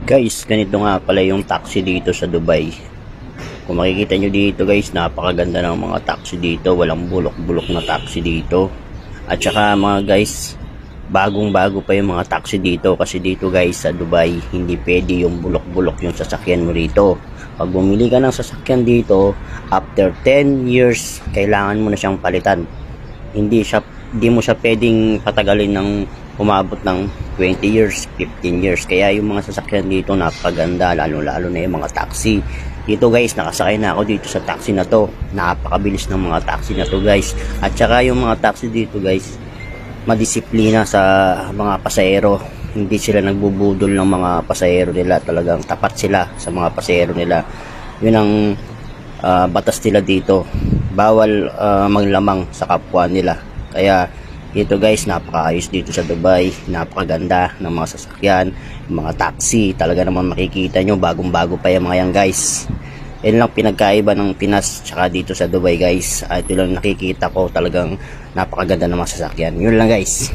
Guys, ganito nga pala yung taxi dito sa Dubai. Kung makikita nyo dito guys, napakaganda ng mga taxi dito. Walang bulok-bulok na taxi dito. At saka mga guys, bagong-bago pa yung mga taxi dito. Kasi dito guys sa Dubai, hindi pwede yung bulok-bulok yung sasakyan mo rito. Pag bumili ka ng sasakyan dito, after 10 years, kailangan mo na siyang palitan. Hindi mo siya pwedeng patagalin ng umabot ng 20 years, 15 years. Kaya yung mga sasakyan dito napakaganda, lalo-lalo na yung mga taxi. Dito guys, nakasakay na ako dito sa taxi na to. Napakabilis ng mga taxi na to guys. At saka yung mga taxi dito guys, madisiplina sa mga pasahero. Hindi sila nagbubudol ng mga pasahero nila. Talagang tapat sila sa mga pasahero nila. Yun ang batas nila dito. Bawal maglamang sa kapwa nila. Kaya dito guys, napakaayos dito sa Dubai. Napakaganda ng mga sasakyan, mga taxi. Talaga naman makikita nyo, bagong-bago pa yung mga yan guys. Yan lang pinagkaiba ng Pinas tsaka dito sa Dubai guys. Ito lang nakikita ko, talagang napakaganda ng mga sasakyan. Yun lang guys.